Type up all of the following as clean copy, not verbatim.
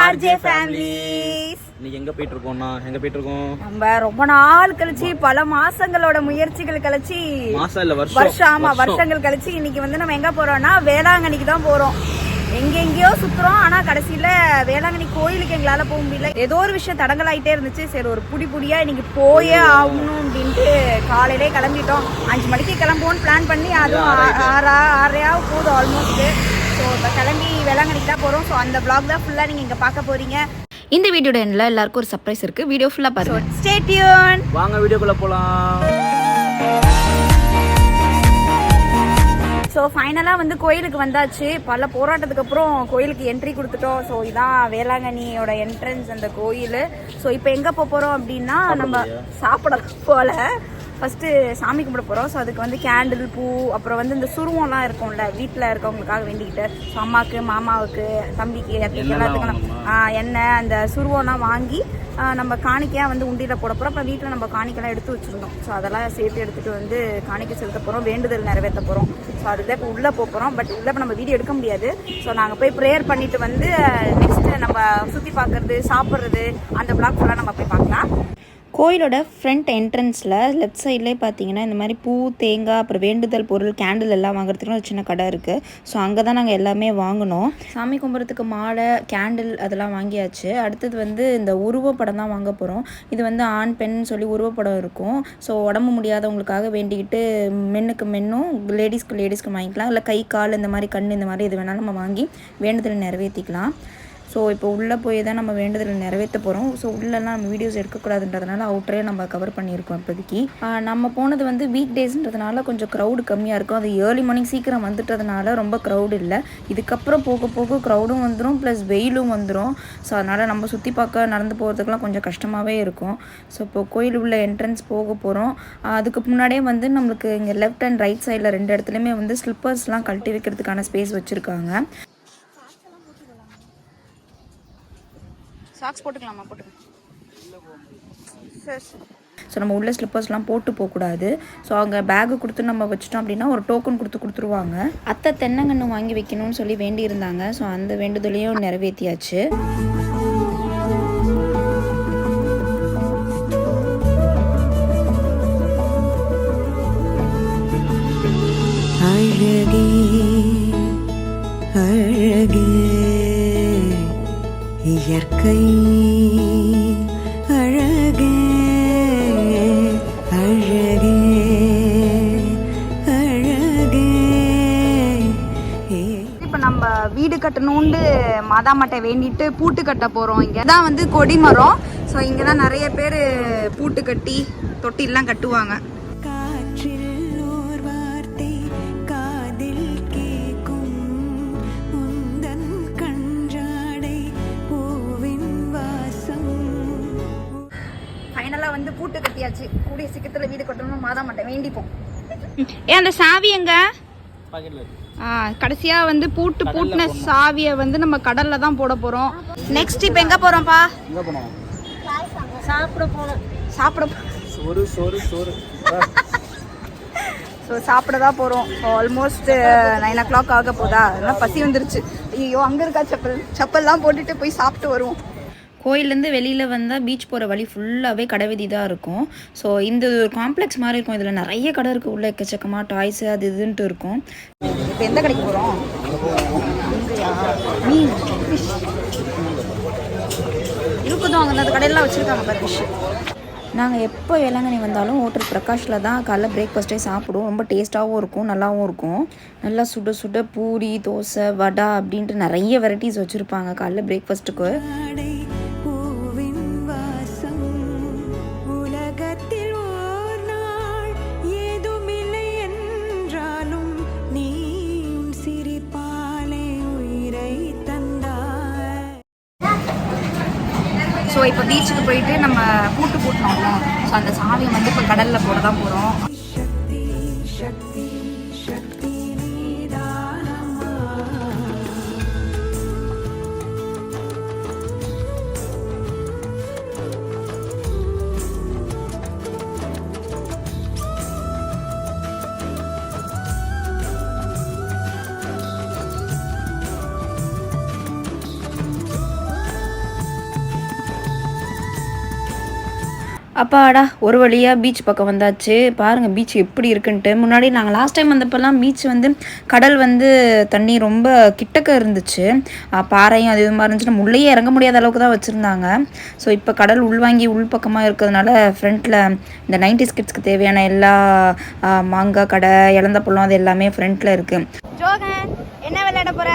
RJ families. இன்னைக்கு எங்க போயிட்டு இருக்கோம்? நம்ம ரொம்ப நாள் கழிச்சு பல மாசங்களோட முயற்சிகள் கழிச்சு வருஷங்கள் கழிச்சு இன்னைக்கு வந்து நம்ம எங்க போறோம்னா வேளாங்கண்ணிக்கு தான் போறோம். எங்கெங்கயோ சுத்துறோம், ஆனா கடைசியில வேளாங்கண்ணி கோயிலுக்கு எங்களால போக முடியல. ஏதோ ஒரு விஷயம் தடங்கலாயிட்டே இருந்துச்சு. சரி, ஒரு புடியா இன்னைக்கு போயே ஆகணும் அப்படின்ட்டு காலையிலே கிளம்பிட்டோம். 5 மணிக்கு கிளம்புவோம்னு பிளான் பண்ணி அதுவும் 6:30 போதும் ஆல்மோஸ்ட். ஸோ இப்போ கிளம்பி வேளாங்கண்ணிக்கு தான் போறோம். ஸோ அந்த vlog தான் ஃபுல்லா நீங்க இங்க பார்க்க போறீங்க. இந்த வீடியோட எண்ட்ல எல்லாருக்கும் ஒரு சர்ப்ரைஸ் இருக்கு. வீடியோ ஃபுல்லா பாருங்க. Stay tune. வாங்க வீடியோக்குள்ள போலாம். ஸோ ஃபைனலாக வந்து கோயிலுக்கு வந்தாச்சு. பல போராட்டத்துக்கு அப்புறம் கோயிலுக்கு என்ட்ரி கொடுத்துட்டோம். ஸோ இதான் வேளாங்கண்ணியோட என்ட்ரன்ஸ், அந்த கோயில். ஸோ இப்போ எங்கே போகிறோம் அப்படின்னா, நம்ம சாப்பிட போல ஃபஸ்ட்டு சாமி கும்பிட போகிறோம். ஸோ அதுக்கு வந்து கேண்டில், பூ, அப்புறம் வந்து இந்த சுருவம்லாம் இருக்கும்ல வீட்டில் இருக்கவங்களுக்காக வேண்டிக்கிட்டு, ஸோ அம்மாவுக்கு, மாமாவுக்கு, தம்பிக்கு, அத்தைக்கு எல்லாத்துக்கும் எண்ணெய், அந்த சுருவம்லாம் வாங்கி நம்ம காணிக்கையாக வந்து உண்டியில் போட போகிறோம். அப்புறம் வீட்டில் நம்ம காணிக்கெல்லாம் எடுத்து வச்சுருந்தோம். ஸோ அதெல்லாம் சேர்த்து எடுத்துகிட்டு வந்து காணிக்கை செலுத்த போகிறோம், வேண்டுதல் நிறைவேற்ற போகிறோம். ஸோ அதுதான் இப்போ உள்ளே போகிறோம். பட் உள்ளே இப்போ நம்ம வீடியோ எடுக்க முடியாது. ஸோ நாங்கள் போய் ப்ரேயர் பண்ணிவிட்டு வந்து நெக்ஸ்ட்டு நம்ம சுற்றி பார்க்குறது, சாப்பிட்றது, அந்த பிளாக் ஃபுல்லாக நம்ம போய் பார்க்கலாம். கோயிலோட ஃப்ரண்ட் என்ட்ரன்ஸில் லெஃப்ட் சைட்லேயே பார்த்தீங்கன்னா இந்த மாதிரி பூ, தேங்காய், அப்புறம் வேண்டுதல் பொருள், கேண்டில் எல்லாம் வாங்குறதுக்கு ஒரு சின்ன கடை இருக்குது. ஸோ அங்கே தான் நாங்கள் எல்லாமே வாங்கினோம். சாமி கும்பிட்றதுக்கு மாலை, கேண்டில் அதெல்லாம் வாங்கியாச்சு. அடுத்தது வந்து இந்த உருவப்படம் தான் வாங்க போகிறோம். இது வந்து ஆண் பெண் சொல்லி உருவப்படம் இருக்கும். ஸோ உடம்பு முடியாதவங்களுக்காக வேண்டிக்கிட்டு மென்னும் லேடிஸ்க்கு வாங்கிக்கலாம். இல்லை கை, கால், இந்த மாதிரி கண், இந்த மாதிரி எது வேணாலும் நம்ம வாங்கி வேண்டுதலை நிறைவேற்றிக்கலாம். ஸோ இப்போ உள்ளே போய் தான் நம்ம வேண்டுதல் நிறைவேற்ற போகிறோம். ஸோ உள்ளெல்லாம் நம்ம வீடியோஸ் எடுக்கக்கூடாதுன்றதுனால அவுட்டரே நம்ம கவர் பண்ணியிருக்கோம். இப்போதைக்கு நம்ம போனது வந்து வீக் டேஸ்ன்றதுனால கொஞ்சம் க்ரௌடு கம்மியாக இருக்கும். அது ஏர்லி மார்னிங் சீக்கிரம் வந்துட்டதுனால ரொம்ப க்ரௌடு இல்லை. இதுக்கப்புறம் போக போக க்ரௌடும் வந்துடும், ப்ளஸ் வெயிலும் வந்துடும். ஸோ அதனால் நம்ம சுற்றி பார்க்க நடந்து போகிறதுக்கெலாம் கொஞ்சம் கஷ்டமாகவே இருக்கும். ஸோ இப்போ கோயில் உள்ள என்ட்ரன்ஸ் போக போகிறோம். அதுக்கு முன்னாடியே வந்து நம்மளுக்கு இங்கே லெஃப்ட் அண்ட் ரைட் சைடில் 2 இடத்துலையுமே வந்து ஸ்லிப்பர்ஸ்லாம் கழட்டி வைக்கிறதுக்கான ஸ்பேஸ் வச்சுருக்காங்க. சாக்ஸ் போட்டுக்கலாமா? போட்டுக்கலாம். ஸோ நம்ம உள்ள ஸ்லிப்பர்ஸ்லாம் போட்டு போகக்கூடாது. ஸோ அவங்க பேக்கு கொடுத்து நம்ம வச்சுட்டோம் அப்படின்னா ஒரு டோக்கன் கொடுத்துருவாங்க. அத்தை தென்னங்கன்று வாங்கி வைக்கணும்னு சொல்லி வேண்டியிருந்தாங்க. ஸோ அந்த வேண்டுதலையும் நிறைவேற்றியாச்சு. அழகே அழகே இயற்கை அழகே அழகே அழகே. இப்போ நம்ம வீடு கட்டணும்னு மாதாமட்டை வேண்டிட்டு பூட்டு கட்ட போகிறோம். இங்கே தான் வந்து கொடிமரம். ஸோ இங்கே தான் நிறைய பேர் பூட்டு கட்டி தொட்டிலாம் கட்டுவாங்க. ஃபைனலாக வந்து பூட்டு கட்டியாச்சு. கூடிய சீக்கிரத்தில் வீடு கட்டணும்னு மாதாமட்டை வேண்டிப்போம். அந்த சாவி எங்க? கடைசியாக வந்து பூட்டின சாவியை வந்து நம்ம கடலில் தான் போட போகிறோம். நெக்ஸ்ட் இப்போ எங்கே போகிறோம்ப்பா? சாப்பிட ஸோ சாப்பிட தான் போகிறோம். ஆல்மோஸ்ட் 9 o'clock ஆக போதா. அதெல்லாம் பசி வந்துருச்சு. ஐயோ, அங்கே இருக்கா செப்பல்லாம் போட்டுட்டு போய் சாப்பிட்டு வருவோம். கோயிலேருந்து வெளியில் வந்தால் பீச் போகிற வழி ஃபுல்லாகவே கடை வீதி தான் இருக்கும். ஸோ இந்த ஒரு காம்ப்ளெக்ஸ் மாதிரி இருக்கும். இதில் நிறைய கடை இருக்குது. உள்ள எக்கச்சக்கமாக டாய்ஸு அது இதுன்ட்டு இருக்கும். இப்போ எந்த கடைக்கு போகிறோம்? மீன், ஃபிஷ் இருக்குதும். அங்கே அந்த கடையெல்லாம் வச்சுருக்காங்க பாரு, ஃபிஷ். நாங்கள் எப்போ வேளாங்கண்ணி வந்தாலும் ஹோட்டல் பிரகாஷில் தான் காலைல பிரேக்ஃபாஸ்ட்டே சாப்பிடுவோம். ரொம்ப டேஸ்ட்டாகவும் இருக்கும், நல்லாவும் இருக்கும். நல்லா சுட சுட பூரி, தோசை, வடை அப்படின்ட்டு நிறைய வெரைட்டிஸ் வச்சுருப்பாங்க காலைல பிரேக்ஃபாஸ்ட்டுக்கு. ஸோ இப்போ பீச்சுக்கு போயிட்டு நம்ம பூட்டினோம்ல, ஸோ அந்த சாவியை வந்து இப்போ கடலில் போட தான் போகிறோம். அப்பாடா ஒரு வழியாக பீச் பக்கம் வந்தாச்சு. பாருங்கள் பீச் எப்படி இருக்குன்ட்டு. முன்னாடி நாங்கள் லாஸ்ட் டைம் வந்தப்போல்லாம் பீச் வந்து கடல் வந்து தண்ணி ரொம்ப கிட்டக்க இருந்துச்சு. பாறையும் அது இது மாதிரி இருந்துச்சுன்னா உள்ளேயே இறங்க முடியாத அளவுக்கு தான் வச்சுருந்தாங்க. ஸோ இப்போ கடல் உள்வாங்கி உள்பக்கமாக இருக்கிறதுனால ஃப்ரண்ட்டில் இந்த 90s கிட்ஸ்க்கு தேவையான எல்லா மாங்காய் கடை, இழந்த பழம் அது எல்லாமே ஃப்ரண்ட்டில் இருக்குது. ஜோகன் என்ன விளையாட போற?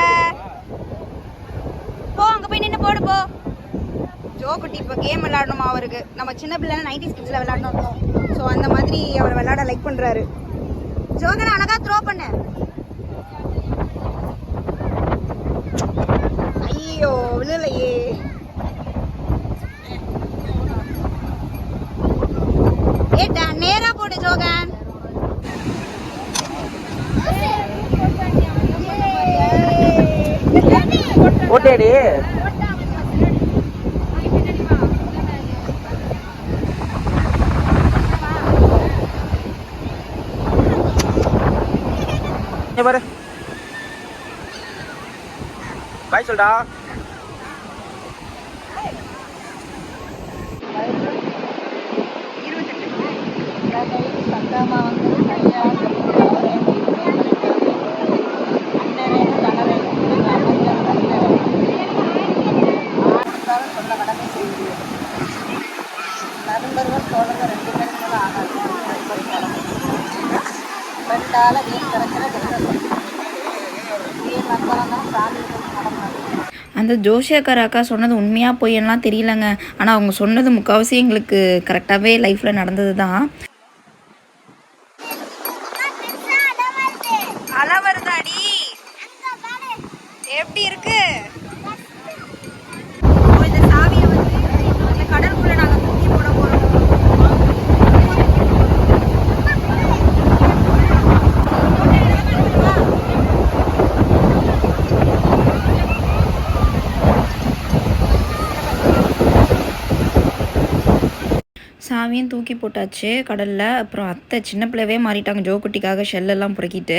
போ அங்கே போய் நின்று போடு போ. ஜோ குட்டி இப்போ கேம் விளையாடணுமா அவருக்கு. நம்ம சின்ன பிள்ளைனா 90s கிட்ஸில் விளையாடணும். ஸோ அந்த மாதிரி அவர் விளையாட லைக் பண்ணுறாரு. ஜோகனை அழகா த்ரோ பண்ணு. ஐயோ விழுலையே. ஏட்டா நேரா போடு ஜோகன். ஓட்டேடி பாரு. பாய் சொல்டா. அந்த ஜோஷியாக்கார அக்கா சொன்னது உண்மையாக பொய்யெல்லாம் தெரியலங்க. ஆனால் அவங்க சொன்னது முக்கால்வாசி எங்களுக்கு கரெக்டாகவே லைஃப்பில் நடந்தது தான். அலை வருதாடி? எப்படி இருக்கு? இந்த சாவியை வந்து இந்த கடலுக்குள்ள நாங்கள் தூக்கி போட போறோம். சாவியும் தூக்கி போட்டாச்சு கடலில். அப்புறம் அத்தை சின்ன பிள்ளைவே மாறிட்டாங்க ஜோ குட்டிக்காக ஷெல்லெல்லாம் புறக்கிட்டு.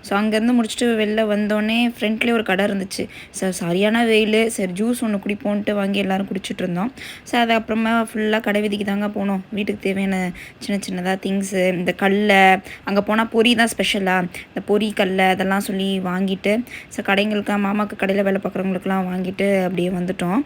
ஸோ அங்கேருந்து முடிச்சுட்டு வெளில வந்தோடனே ஃப்ரண்ட்லேயே ஒரு கடை இருந்துச்சு. சார் சரியான வெயில், சரி ஜூஸ் ஒன்று குடிப்போன்ட்டு வாங்கி எல்லோரும் குடிச்சிட்டு இருந்தோம். ஸோ அது அப்புறமா ஃபுல்லாக கடை வீதிக்கு தாங்க போனோம். வீட்டுக்கு தேவையான சின்ன சின்னதாக திங்ஸு, இந்த கடலை அங்கே போனால் பொரி தான் ஸ்பெஷலாக, இந்த பொரி கடலை அதெல்லாம் சொல்லி வாங்கிட்டு ஸோ கடைங்களுக்கு மாமாவுக்கு கடையில் வேலை பார்க்குறவங்களுக்குலாம் வாங்கிட்டு அப்படியே வந்துட்டோம்.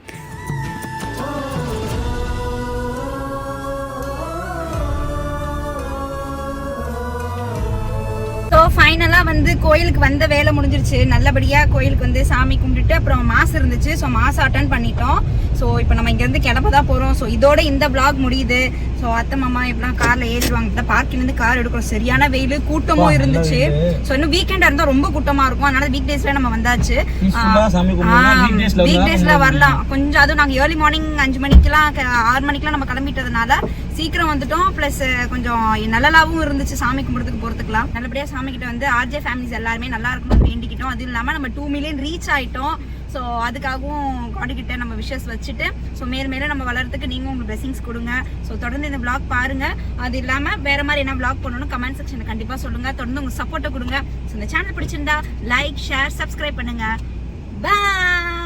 ஸோ ஃபைனலாக வந்து கோயிலுக்கு வந்த வேலை முடிஞ்சிருச்சு. நல்லபடியாக கோயிலுக்கு வந்து சாமி கும்பிட்டுட்டு அப்புறம் மாசு இருந்துச்சு. ஸோ மாசு அட்டன் பண்ணிட்டோம். ஸோ இப்போ நம்ம இங்கேருந்து கிளம்ப தான் போகிறோம். ஸோ இதோட இந்த vlog முடியுது. ஸோ அத்தை மாமா எப்படிலாம் காரில் ஏறிடுவாங்க. இப்போ பார்க்கிலேருந்து கார் எடுக்கிறோம். சரியான வெயில், கூட்டமும் இருந்துச்சு. ஸோ இன்னும் வீக்கெண்டாக இருந்தால் ரொம்ப கூட்டமாக இருக்கும். அதனால வீக் டேஸில் நம்ம வந்தாச்சு. வீக் டேஸில் வரலாம் கொஞ்சம். அதுவும் நாங்கள் ஏர்லி மார்னிங் 5 மணிக்கெலாம் 6 மணிக்கெலாம் நம்ம கிளம்பிட்டதுனால சீக்கிரம் வந்துட்டோம். ப்ளஸ் கொஞ்சம் நல்லலாவும் இருந்துச்சு சாமி கும்பிட்றதுக்கு போகிறதுக்குலாம். நல்லபடியாக சாமி கிட்ட வந்து ஆர்ஜே ஃபேமிலிஸ் எல்லாருமே நல்லா இருக்கணும்னு வேண்டிக்கிட்டோம். அதுவும் இல்லாமல் நம்ம 2 மில்லியன் ரீச் ஆகிட்டோம். ஸோ அதுக்காகவும் காடுகிட்ட நம்ம விஷஸ் வச்சுட்டு ஸோ மேலும் நம்ம வளர்றதுக்கு நீங்களும் உங்களுக்கு பிளெஸிங்ஸ் கொடுங்க. ஸோ தொடர்ந்து இந்த vlog பாருங்கள். அது இல்லாமல் வேறு மாதிரி என்ன vlog பண்ணணும்னு கமெண்ட் செக்ஷனில் கண்டிப்பாக சொல்லுங்கள். தொடர்ந்து உங்கள் சப்போர்ட்டை கொடுங்க. ஸோ இந்த சேனல் பிடிச்சிருந்தா லைக், ஷேர், சப்ஸ்கிரைப் பண்ணுங்கள். பாய்.